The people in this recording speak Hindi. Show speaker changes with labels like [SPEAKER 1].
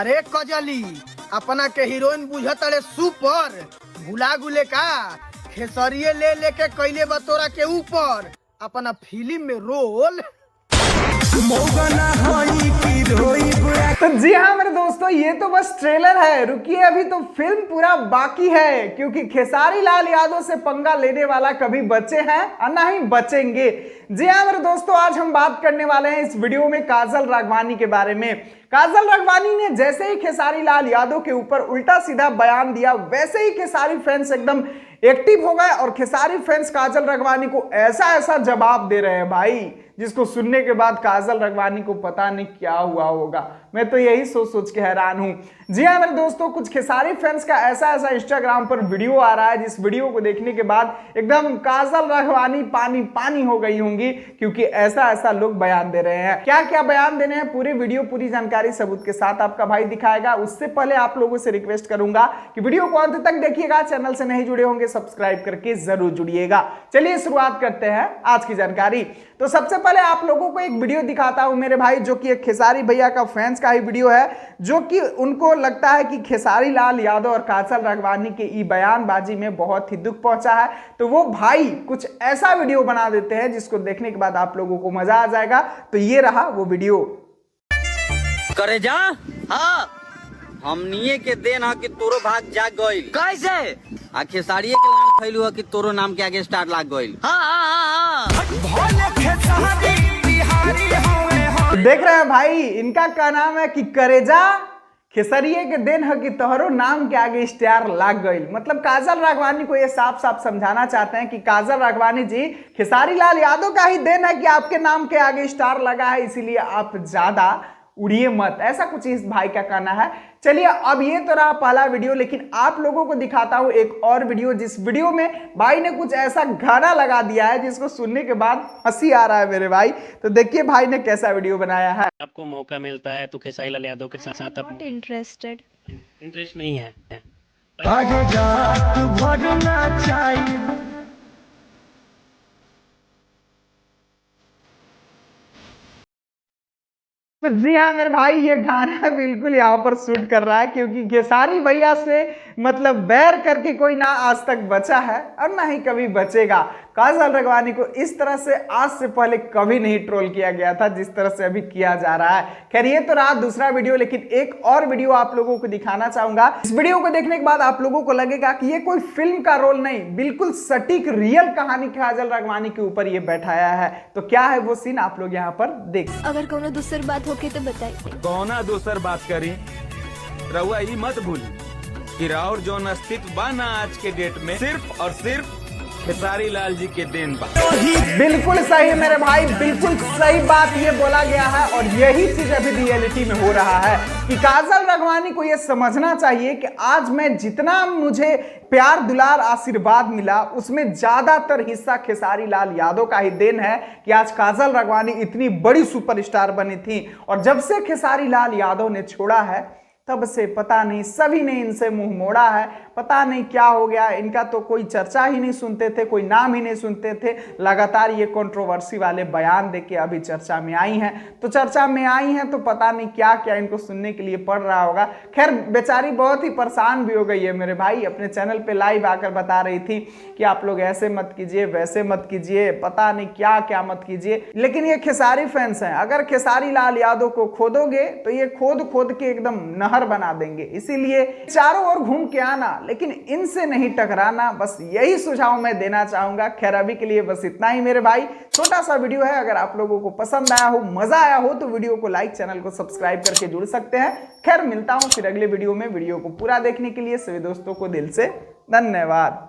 [SPEAKER 1] अरे कजली अपना के हीरोइन बुझत अरे सुपर भुला गुले का खेसरिये ले लेके कैले बतोरा के ऊपर अपना फिल्म में रोल।
[SPEAKER 2] तो जी हाँ मेरे दोस्तों, ये तो बस ट्रेलर है, रुकिए अभी तो फिल्म पूरा बाकी है, क्योंकि खेसारी लाल यादव से पंगा लेने वाला कभी बचे हैं और ना ही बचेंगे। जी हाँ मेरे दोस्तों, आज हम बात करने वाले हैं इस वीडियो में काजल राघवानी के बारे में। काजल राघवानी ने जैसे ही खेसारी लाल यादव के ऊपर उल्टा सीधा बयान दिया, वैसे ही खेसारी फैंस एकदम एक्टिव हो गए और खेसारी फैंस काजल राघवानी को ऐसा ऐसा जवाब दे रहे हैं भाई, जिसको सुनने के बाद काजल राघवानी को पता नहीं क्या हुआ होगा। मैं तो यही सोच सोच के हैरान हूं। जी हाँ मेरे दोस्तों, कुछ खेसारी फैंस का ऐसा ऐसा इंस्टाग्राम पर वीडियो आ रहा है, जिस वीडियो को देखने के बाद एकदम काजल राघवानी पानी पानी हो गई होंगी, क्योंकि ऐसा ऐसा लोग बयान दे रहे हैं। क्या क्या बयान देने हैं, पूरी वीडियो पूरी जानकारी सबूत के साथ आपका भाई दिखाएगा। उससे पहले आप लोगों से रिक्वेस्ट करूंगा कि वीडियो को अंत तक देखिएगा, चैनल से नहीं जुड़े होंगे सब्सक्राइब करके जरूर जुड़िएगा। चलिए शुरुआत करते हैं आज की जानकारी। तो सबसे पहले आप लोगों को एक वीडियो दिखाता हूं मेरे भाई, जो कि एक खेसारी भैया का फैंस का ही वीडियो है, जो कि उनको लगता है कि खेसारी लाल यादव और काजल राघवानी के ई बयानबाजी में बहुत ही दुख पहुंचा है। तो वो भाई कुछ ऐसा वीडियो बना देते हैं जिसको देखने के बाद आप लोगों को मजा आ जाएगा। तो ये रहा वो वीडियो।
[SPEAKER 3] करे जा हाँ हमनिए के देन है कि तोरो भाग जाग गइल कैसे आ खेसारिये के नाम फैलू है कि तोरो नाम के आगे स्टार लाग गइल।
[SPEAKER 2] देख रहे हैं भाई, इनका क्या नाम है कि करेजा खेसरिये के दिन है कि तोहरो नाम के आगे स्टार लाग गई। मतलब काजल राघवानी को ये साफ साफ समझाना चाहते हैं कि काजल राघवानी जी, खेसारी लाल यादव का ही देन है कि आपके नाम के आगे स्टार लगा है, इसीलिए आप ज्यादा उड़िए मत, ऐसा कुछ इस भाई का कहना है। चलिए अब ये तो रहा पहला वीडियो, लेकिन आप लोगों को दिखाता हूं एक और वीडियो, जिस वीडियो में भाई ने कुछ ऐसा गाना लगा दिया है जिसको सुनने के बाद हंसी आ रहा है मेरे भाई। तो देखिए भाई ने कैसा वीडियो बनाया है।
[SPEAKER 4] आपको मौका मिलता है तो खेसारी लाल यादव के साथ आप इंटरेस्ट नहीं है।
[SPEAKER 2] जी हाँ मेरे भाई, ये गाना बिल्कुल यहाँ पर शूट कर रहा है, क्योंकि खेसारी भैया से मतलब बैर करके कोई ना आज तक बचा है और ना ही कभी बचेगा। काजल राघवानी को इस तरह से आज से पहले कभी नहीं ट्रोल किया गया था जिस तरह से अभी किया जा रहा है। खैर ये तो रहा दूसरा वीडियो, लेकिन एक और वीडियो आप लोगों को दिखाना चाहूंगा। इस वीडियो को देखने के बाद आप लोगों को लगेगा कि ये कोई फिल्म का रोल नहीं, बिल्कुल सटीक रियल कहानी काजल राघवानी के ऊपर ये बैठाया है। तो क्या है वो सीन, आप लोग यहाँ पर देख।
[SPEAKER 5] अगर कोनो दूसर बात होके तो बताइए।
[SPEAKER 6] कौना दूसर बात करी, रउआ ई मत भूली कि राउर जौन अस्तित्व बा ना आज के डेट में सिर्फ और सिर्फ खेसारी लाल जी के देन बा।
[SPEAKER 2] बिल्कुल सही मेरे भाई, बिल्कुल सही बात ये बोला गया है, और यही चीज अभी रियलिटी में हो रहा है कि काजल राघवानी को ये समझना चाहिए कि आज मैं जितना मुझे प्यार दुलार आशीर्वाद मिला, उसमें ज्यादातर हिस्सा खेसारी लाल यादव का ही देन है कि आज काजल राघवानी इतनी बड़ी सुपरस्टार बनी थी। और जब से खेसारी लाल यादव ने छोड़ा है, तब से पता नहीं सभी ने इनसे मुंह मोड़ा है, पता नहीं क्या हो गया। इनका तो कोई चर्चा ही नहीं सुनते थे, कोई नाम ही नहीं सुनते थे। लगातार ये कंट्रोवर्सी वाले बयान देके अभी चर्चा में आई हैं। तो चर्चा में आई हैं तो पता नहीं क्या क्या इनको सुनने के लिए पड़ रहा होगा। खैर बेचारी बहुत ही परेशान भी हो गई है मेरे भाई, अपने चैनल पे लाइव आकर बता रही थी कि आप लोग ऐसे मत कीजिए, वैसे मत कीजिए, पता नहीं क्या क्या मत कीजिए। लेकिन ये खेसारी फैंस हैं, अगर खेसारी लाल यादव को खोदोगे तो ये खोद खोद के एकदम नहर बना देंगे। इसीलिए चारों ओर घूम के आना, लेकिन इनसे नहीं टकराना, बस यही सुझाव मैं देना चाहूंगा। खैर अभी के लिए बस इतना ही मेरे भाई, छोटा सा वीडियो है। अगर आप लोगों को पसंद आया हो, मजा आया हो, तो वीडियो को लाइक, चैनल को सब्सक्राइब करके जुड़ सकते हैं। खैर मिलता हूं फिर अगले वीडियो में। वीडियो को पूरा देखने के लिए सभी दोस्तों को दिल से धन्यवाद।